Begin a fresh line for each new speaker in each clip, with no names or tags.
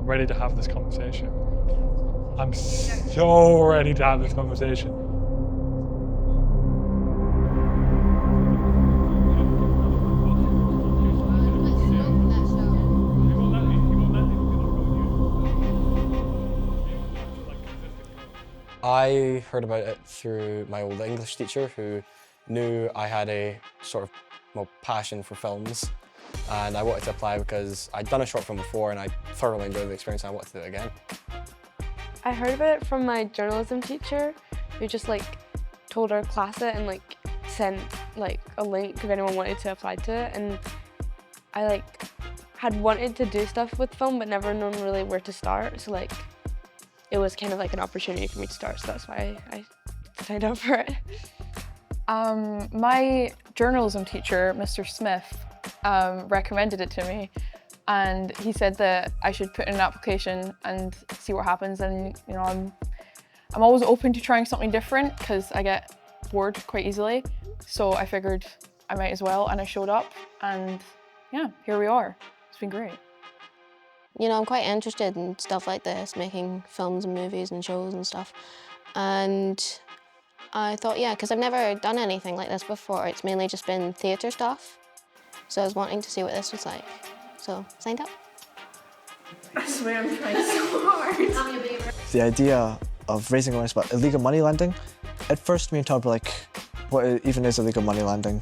I'm ready to have this conversation. I'm so ready to have this conversation.
I heard about it through my old English teacher who knew I had a sort of passion for films, and I wanted to apply because I'd done a short film before and I thoroughly enjoyed the experience and I wanted to do it again.
I heard about it from my journalism teacher who just told our class it and sent a link if anyone wanted to apply to it, and I had wanted to do stuff with film but never known really where to start, so it was kind of an opportunity for me to start, so that's why I signed up for it.
My journalism teacher, Mr. Smith, recommended it to me, and he said that I should put in an application and see what happens. And I'm always open to trying something different because I get bored quite easily. So I figured I might as well, and I showed up, and yeah, here we are. It's been great.
I'm quite interested in stuff like this, making films and movies and shows and stuff. And I thought, yeah, because I've never done anything like this before. It's mainly just been theatre stuff. So I was wanting to see what this was like. So, signed up.
I swear I'm trying so hard.
The idea of raising awareness about illegal money lending, at first me and Todd were like, what even is illegal money lending?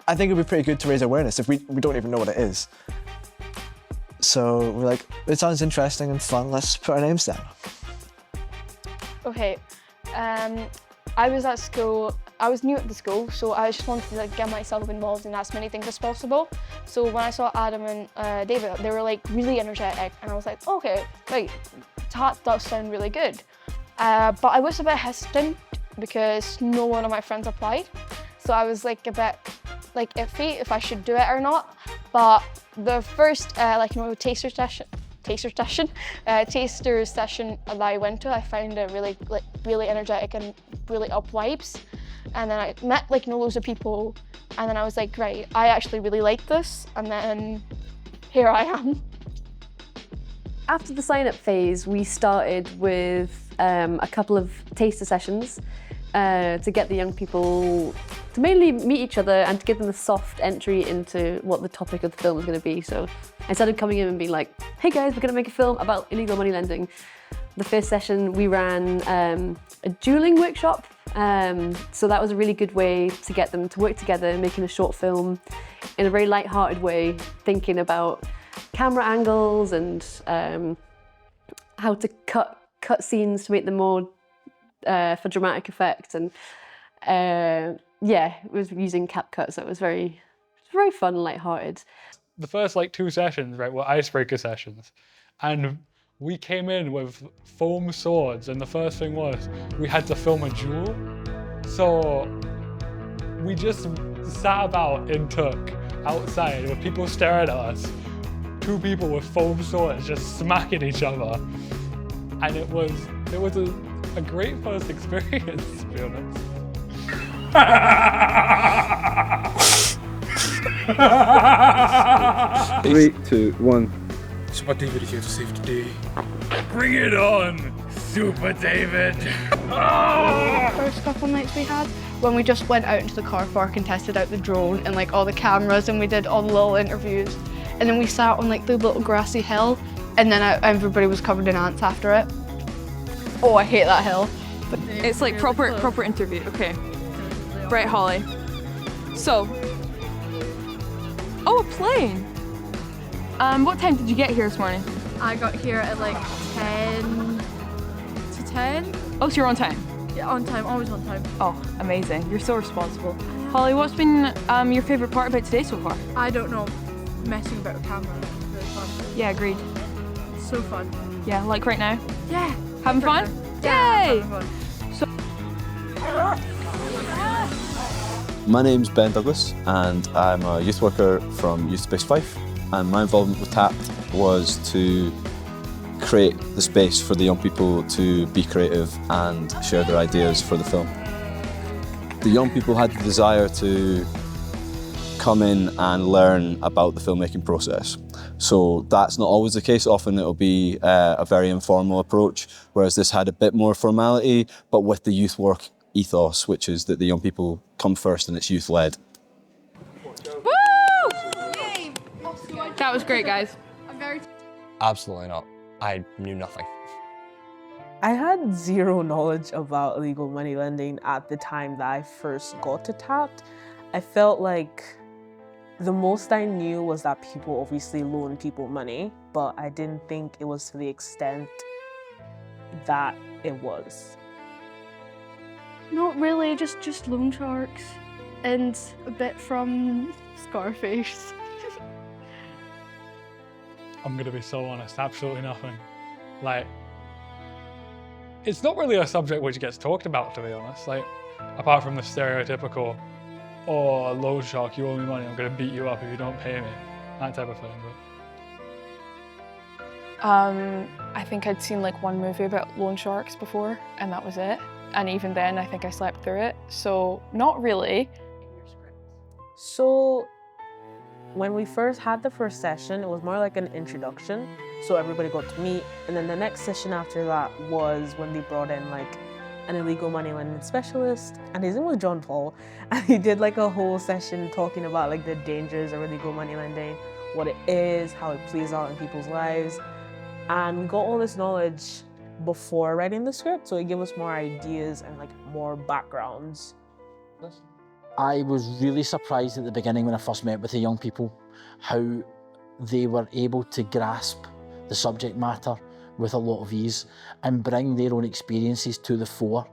I think it'd be pretty good to raise awareness if we don't even know what it is. So we're like, it sounds interesting and fun, let's put our names down.
Okay, I was at school, I was new at the school, so I just wanted to get myself involved in as many things as possible. So when I saw Adam and David, they were really energetic, and I was like, okay, right, that does sound really good. But I was a bit hesitant because no one of my friends applied. So I was a bit iffy if I should do it or not. But the first taster session that I went to, I found it really energetic and really up vibes. And then I met loads of people, and then I was like, right, I actually really like this, and then here I am.
After the sign-up phase, we started with a couple of taster sessions to get the young people to mainly meet each other and to give them a soft entry into what the topic of the film was going to be. So I started coming in and being like, hey guys, we're going to make a film about illegal money lending. The first session we ran a dueling workshop, so that was a really good way to get them to work together, making a short film in a very light-hearted way, thinking about camera angles and how to cut scenes to make them more for dramatic effect, and yeah, it was using CapCut, so it was very fun and light-hearted.
The first 2 sessions, right, were icebreaker sessions, and we came in with foam swords, and the first thing was we had to film a duel. So we just sat about in Took outside with people staring at us, 2 people with foam swords just smacking each other, and it was a great first experience, to be honest.
3, 2, 1.
Super David is here to save the day. Bring it on, Super David!
First couple nights we had, when we just went out into the car park and tested out the drone and all the cameras, and we did all the little interviews, and then we sat on the little grassy hill, and then everybody was covered in ants after it. Oh, I hate that hill.
But it's proper interview. Okay. Right, Holly. So. Oh, a plane. What time did you get here this morning?
I got here at 10 to 10.
Oh, so you're on time?
Yeah, on time, always on time.
Oh, amazing. You're so responsible. Holly, what's been your favourite part about today so far?
I don't know. Messing about with camera. It's really fun.
Yeah, agreed.
It's so fun.
Yeah, like right now?
Yeah.
Having fun?
Yeah,
Yay!
having fun.
So
My name's Ben Douglas, and I'm a youth worker from Youth Space Fife, and my involvement with TAP was to create the space for the young people to be creative and share their ideas for the film. The young people had the desire to come in and learn about the filmmaking process. So that's not always the case. Often it'll be a very informal approach, whereas this had a bit more formality, but with the youth work ethos, which is that the young people come first and it's youth-led.
That was great, guys.
Absolutely not. I knew nothing.
I had zero knowledge about illegal money lending at the time that I first got to TAPT. I felt like the most I knew was that people obviously loan people money, but I didn't think it was to the extent that it was.
Not really, just loan sharks and a bit from Scarface.
I'm gonna be so honest, absolutely nothing. Like, it's not really a subject which gets talked about, to be honest. Like, apart from the stereotypical, oh, loan shark, you owe me money, I'm gonna beat you up if you don't pay me. That type of thing. But
I think I'd seen like one movie about loan sharks before, and that was it. And even then, I think I slept through it. So not really.
So when we first had the first session, it was more like an introduction. So everybody got to meet. And then the next session after that was when they brought in like an illegal money lending specialist. And his name was John Paul. And he did like a whole session talking about like the dangers of illegal money lending, what it is, how it plays out in people's lives. And we got all this knowledge before writing the script. So it gave us more ideas and like more backgrounds.
I was really surprised at the beginning when I first met with the young people, how they were able to grasp the subject matter with a lot of ease and bring their own experiences to the fore.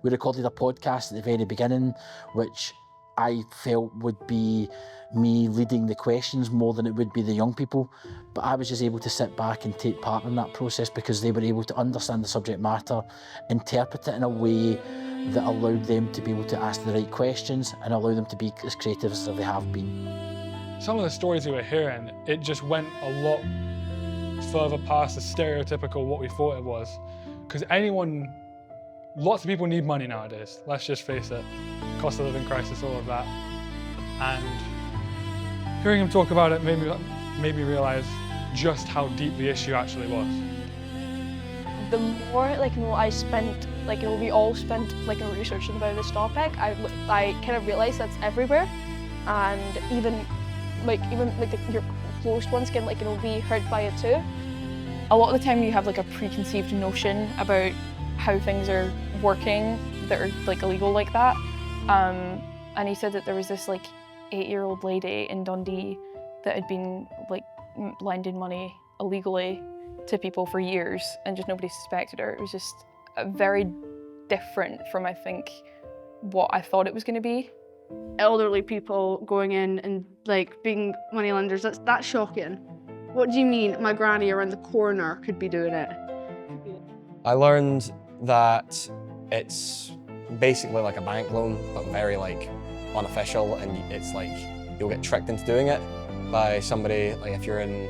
We recorded a podcast at the very beginning, which I felt would be me leading the questions more than it would be the young people. But I was just able to sit back and take part in that process because they were able to understand the subject matter, interpret it in a way that allowed them to be able to ask the right questions and allow them to be as creative as they have been.
some of the stories we were hearing, it just went a lot further past the stereotypical what we thought it was. Because lots of people need money nowadays, let's just face it. Cost of living crisis, all of that. And hearing him talk about it made me realize just how deep the issue actually was.
The more I spent, we all spent researching about this topic, I kind of realized that's everywhere, and even your close ones can be hurt by it too.
A lot of the time you have a preconceived notion about how things are working that are illegal like that. And he said that there was this 8-year-old lady in Dundee that had been lending money illegally to people for years and just nobody suspected her. It was just very different from, I think, what I thought it was going to be.
Elderly people going in and being money lenders, that's shocking. What do you mean my granny around the corner could be doing it?
I learned that it's basically like a bank loan, but very unofficial, and it's you'll get tricked into doing it by somebody. If you're in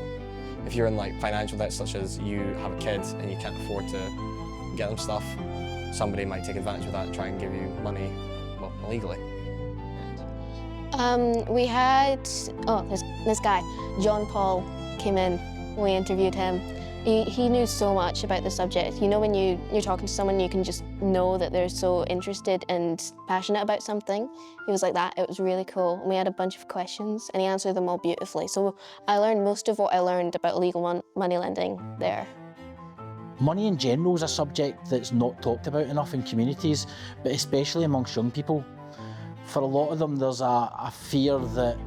financial debt, such as you have a kid and you can't afford to get them stuff, somebody might take advantage of that and try and give you money, well, illegally.
We had, this guy, John Paul, came in. We interviewed him. He knew so much about the subject. You know, when you're talking to someone, you can just know that they're so interested and passionate about something. He was like that. It was really cool. And we had a bunch of questions and he answered them all beautifully. So I learned most of what I learned about illegal money lending there.
Money in general is a subject that's not talked about enough in communities, but especially amongst young people. For a lot of them, there's a fear that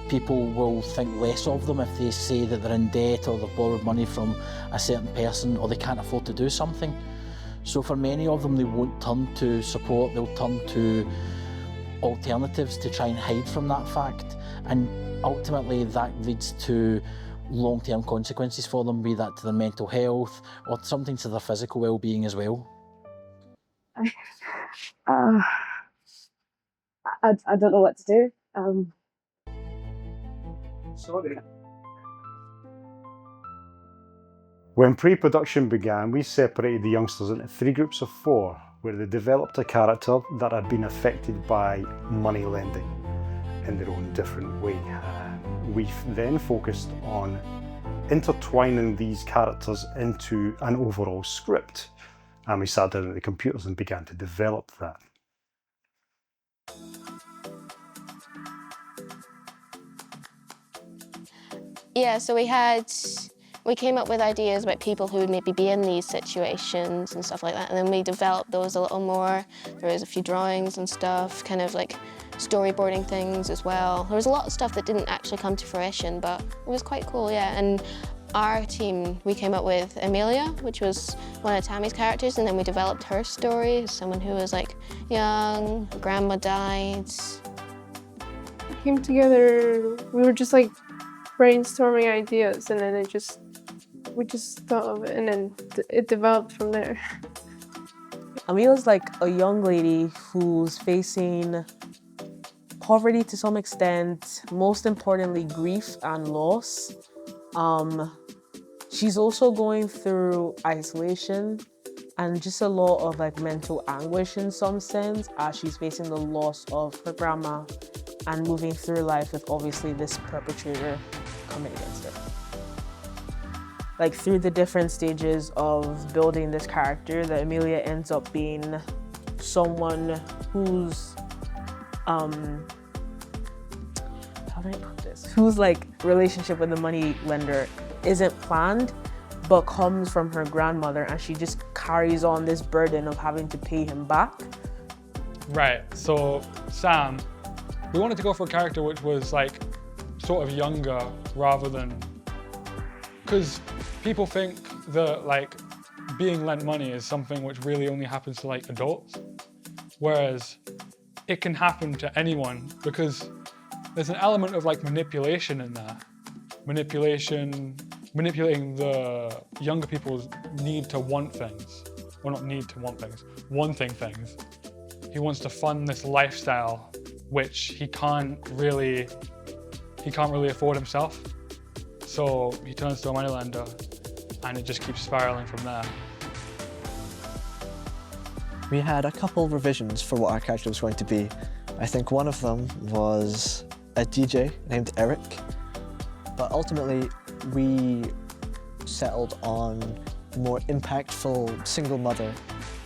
people will think less of them if they say that they're in debt or they've borrowed money from a certain person or they can't afford to do something. So for many of them, they won't turn to support, they'll turn to alternatives to try and hide from that fact. And ultimately that leads to long-term consequences for them, be that to their mental health or something to their physical well-being as well.
I don't know what to do.
Sorry. When pre-production began, we separated the youngsters into 3 groups of 4, where they developed a character that had been affected by money lending. in their own different way. We then focused on intertwining these characters into an overall script. And we sat down at the computers and began to develop that.
Yeah, so we came up with ideas about people who would maybe be in these situations and stuff like that, and then we developed those a little more. There was a few drawings and stuff, kind of like storyboarding things as well. There was a lot of stuff that didn't actually come to fruition, but it was quite cool, yeah. And our team, we came up with Amelia, which was one of Tammy's characters, and then we developed her story as someone who was like young, her grandma died.
Came together, we were just like brainstorming ideas, and then we just thought of it, and then it developed from there.
Amelia's like a young lady who's facing poverty to some extent, most importantly grief and loss. She's also going through isolation and just a lot of like mental anguish in some sense as she's facing the loss of her grandma and moving through life with obviously this perpetrator coming against her. Like through the different stages of building this character, that Amelia ends up being someone who's, how do I put this? Whose like relationship with the money lender isn't planned, but comes from her grandmother, and she just carries on this burden of having to pay him back.
Right, so Sam, we wanted to go for a character which was like sort of younger rather than, because people think that like being lent money is something which really only happens to like adults, whereas it can happen to anyone because there's an element of like manipulation in there. Manipulating the younger people's need to want things. Well, not need to want things, wanting things. He wants to fund this lifestyle which he can't really afford himself. So he turns to a moneylender and it just keeps spiraling from there.
We had a couple of revisions for what our character was going to be. I think one of them was a DJ named Eric, but ultimately we settled on a more impactful single mother,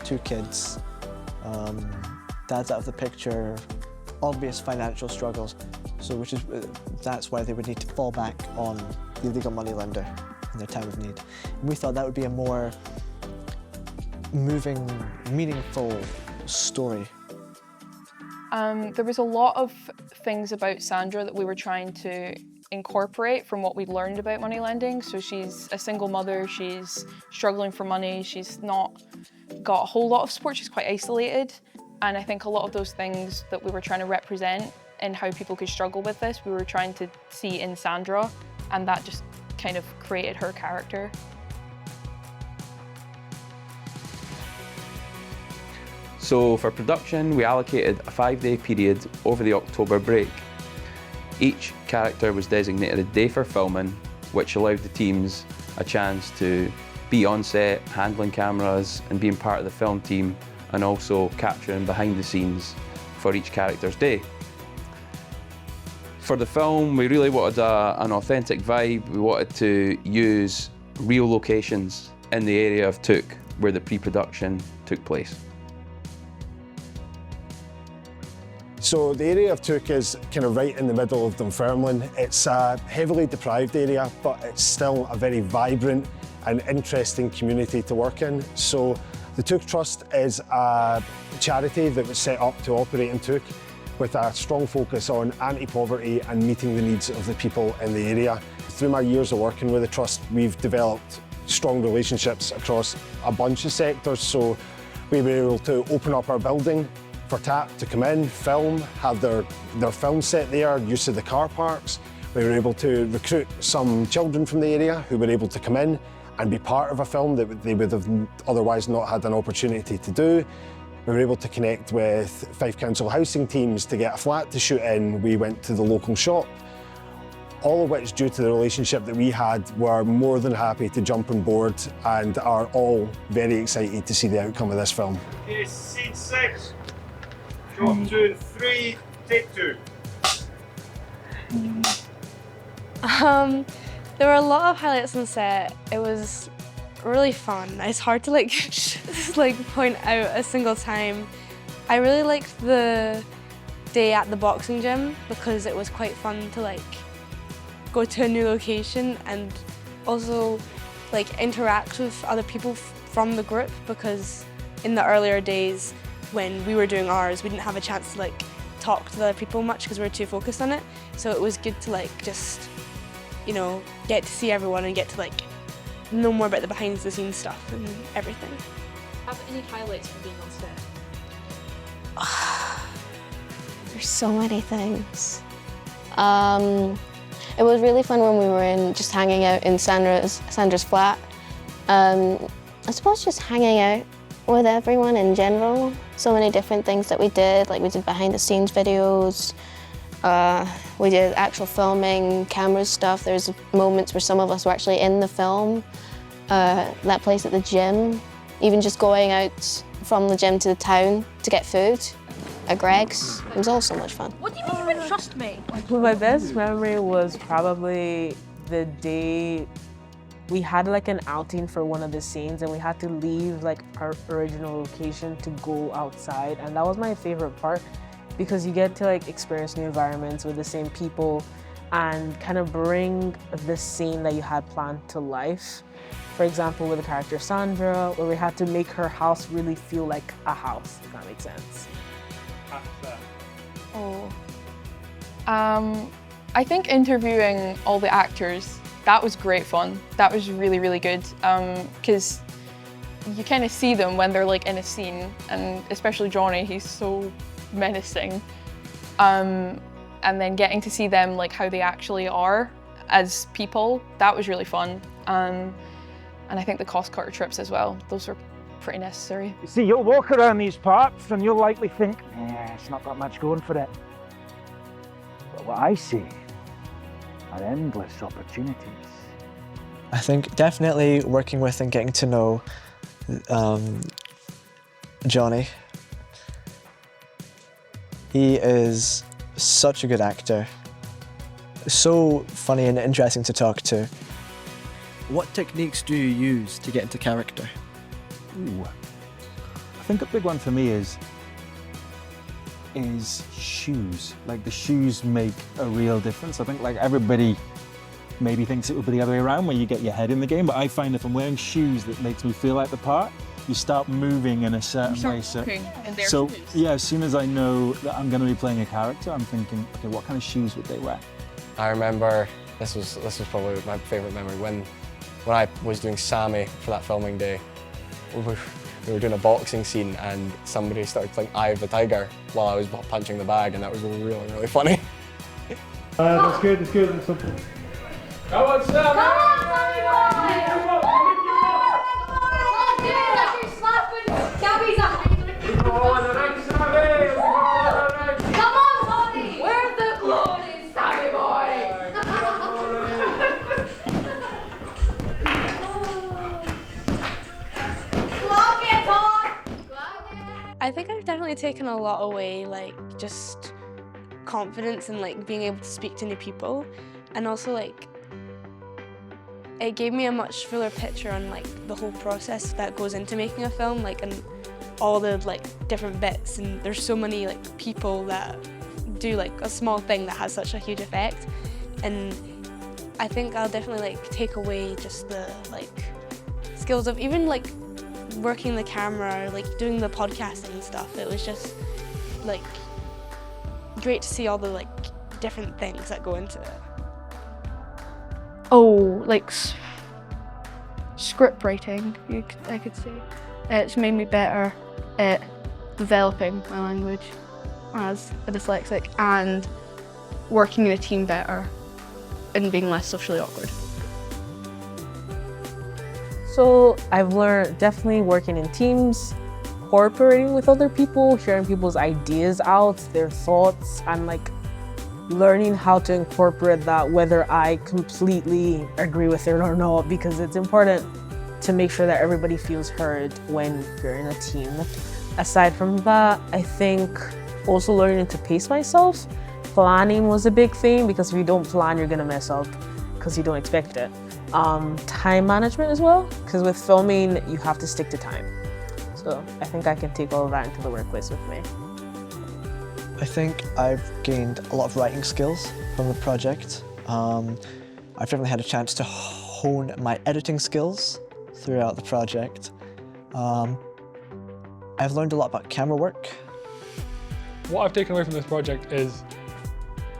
2 kids, dad's out of the picture, obvious financial struggles, so that's why they would need to fall back on the illegal moneylender in their time of need. And we thought that would be a more moving, meaningful story.
There was a lot of things about Sandra that we were trying to incorporate from what we'd learned about money lending. So she's a single mother, she's struggling for money, she's not got a whole lot of support, she's quite isolated. And I think a lot of those things that we were trying to represent and how people could struggle with this, we were trying to see in Sandra, and that just kind of created her character.
So for production, we allocated a 5-day period over the October break. Each character was designated a day for filming, which allowed the teams a chance to be on set, handling cameras and being part of the film team, and also capturing behind the scenes for each character's day. For the film, we really wanted an authentic vibe. We wanted to use real locations in the area of Took, where the pre-production took place.
So the area of Took is kind of right in the middle of Dunfermline. It's a heavily deprived area, but it's still a very vibrant and interesting community to work in. So the Took Trust is a charity that was set up to operate in Took with a strong focus on anti-poverty and meeting the needs of the people in the area. Through my years of working with the Trust, we've developed strong relationships across a bunch of sectors. So we were able to open up our building for TAP to come in, film, have their film set there, use of the car parks. We were able to recruit some children from the area who were able to come in and be part of a film that they would have otherwise not had an opportunity to do. We were able to connect with Fife Council housing teams to get a flat to shoot in. We went to the local shop. All of which, due to the relationship that we had, were more than happy to jump on board and are all very excited to see the outcome of this film.
Okay, scene 6. Shot 2 and 3, take 2.
There were a lot of highlights on set. It was really fun. It's hard to like point out a single time. I really liked the day at the boxing gym because it was quite fun to like go to a new location and also like interact with other people from the group, because in the earlier days when we were doing ours, we didn't have a chance to like talk to the other people much because we were too focused on it. So it was good to like just, you know, get to see everyone and get to like know more about the behind the scenes stuff and everything.
Have any highlights from being on set?
There's so many things. It was really fun when we were just hanging out in Sandra's flat. I suppose just hanging out with everyone in general. So many different things that we did, like we did behind the scenes videos, we did actual filming, camera stuff. There's moments where some of us were actually in the film. That place at the gym, even just going out from the gym to the town to get food at Greg's. It was all so much fun.
What do you mean you wouldn't trust me?
Well, my best memory was probably the day we had like an outing for one of the scenes and we had to leave like our original location to go outside, and that was my favorite part because you get to like experience new environments with the same people and kind of bring the scene that you had planned to life. For example, with the character Sandra, where we had to make her house really feel like a house, if that makes sense.
I think interviewing all the actors, that was great fun. That was really, really good, because you kind of see them when they're like in a scene, and especially Johnny, he's so menacing. And then getting to see them like how they actually are as people, that was really fun. And I think the cost cutter trips as well, those were pretty necessary.
You see, you'll walk around these parts and you'll likely think, it's not got much going for it. But what I see are endless opportunities.
I think definitely working with and getting to know Johnny. He is such a good actor. So funny and interesting to talk to.
What techniques do you use to get into character?
Ooh. I think a big one for me is shoes. Like the shoes make a real difference. I think like everybody maybe thinks it would be the other way around where you get your head in the game, but I find if I'm wearing shoes that makes me feel like the part, you start moving in a certain way. So yeah, as soon as I know that I'm going to be playing a character, I'm thinking, okay, what kind of shoes would they wear?
I remember this was probably my favourite memory when I was doing Sammy for that filming day. We were doing a boxing scene and somebody started playing Eye of the Tiger while I was punching the bag, and that was really, really funny.
That's good, that's good. That's something.
Come on, Sam!
Come on, Sammy boy! Come on, Tony! Where's the clothing, Sammy boy? Clock it on!
I think I've definitely taken a lot away, like just confidence and like being able to speak to new people, and also like it gave me a much fuller picture on like the whole process that goes into making a film, like and all the like different bits, and there's so many like people that do like a small thing that has such a huge effect, and I think I'll definitely like take away just the like skills of even like working the camera or like doing the podcasting and stuff. It was just like great to see all the like different things that go into it.
Oh, like script writing, I could say. It's made me better at developing my language as a dyslexic and working in a team better and being less socially awkward.
So I've learned definitely working in teams, cooperating with other people, sharing people's ideas out, their thoughts, and like learning how to incorporate that whether I completely agree with it or not, because it's important to make sure that everybody feels heard when you're in a team. Aside from that, I think also learning to pace myself, planning was a big thing, because if you don't plan, you're gonna mess up because you don't expect it. Time management as well, because with filming, you have to stick to time. So I think I can take all of that into the workplace with me.
I think I've gained a lot of writing skills from the project. I've definitely had a chance to hone my editing skills throughout the project. I've learned a lot about camera work.
What I've taken away from this project is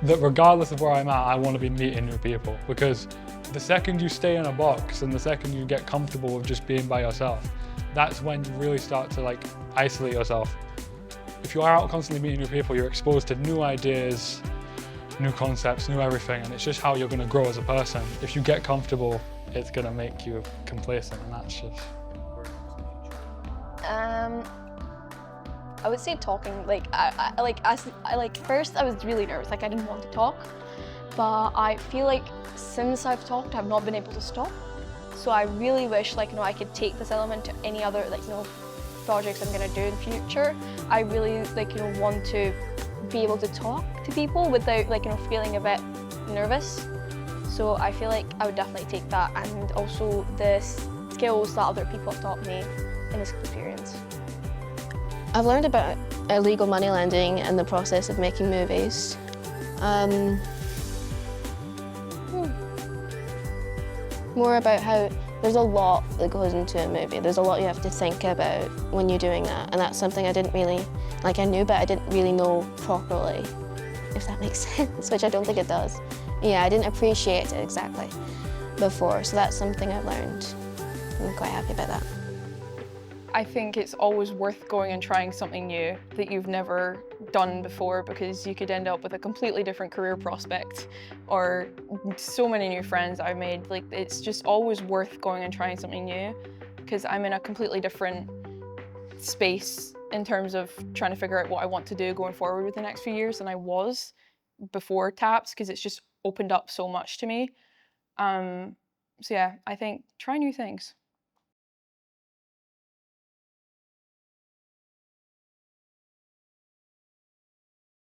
that regardless of where I'm at, I want to be meeting new people, because the second you stay in a box and the second you get comfortable with just being by yourself, that's when you really start to like isolate yourself. If you are out constantly meeting new people, you're exposed to new ideas, new concepts, new everything, and it's just how you're going to grow as a person. If you get comfortable, it's going to make you complacent, and that's just...
I would say talking. First I was really nervous, like I didn't want to talk, but I feel like since I've talked, I've not been able to stop. So I really wish, like, I could take this element to any other, projects I'm gonna do in future. I really, want to be able to talk to people without, feeling a bit nervous. So I feel like I would definitely take that, and also the skills that other people have taught me in this experience.
I've learned about illegal money lending and the process of making movies. More about how there's a lot that goes into a movie. There's a lot you have to think about when you're doing that, and that's something I didn't really, I knew, but I didn't really know properly, if that makes sense, which I don't think it does. Yeah, I didn't appreciate it exactly before, so that's something I've learned. I'm quite happy about that.
I think it's always worth going and trying something new that you've never done before, because you could end up with a completely different career prospect or so many new friends I've made. It's just always worth going and trying something new, because I'm in a completely different space in terms of trying to figure out what I want to do going forward with the next few years than I was before TAPS, because it's just opened up so much to me. So yeah, I think try new things.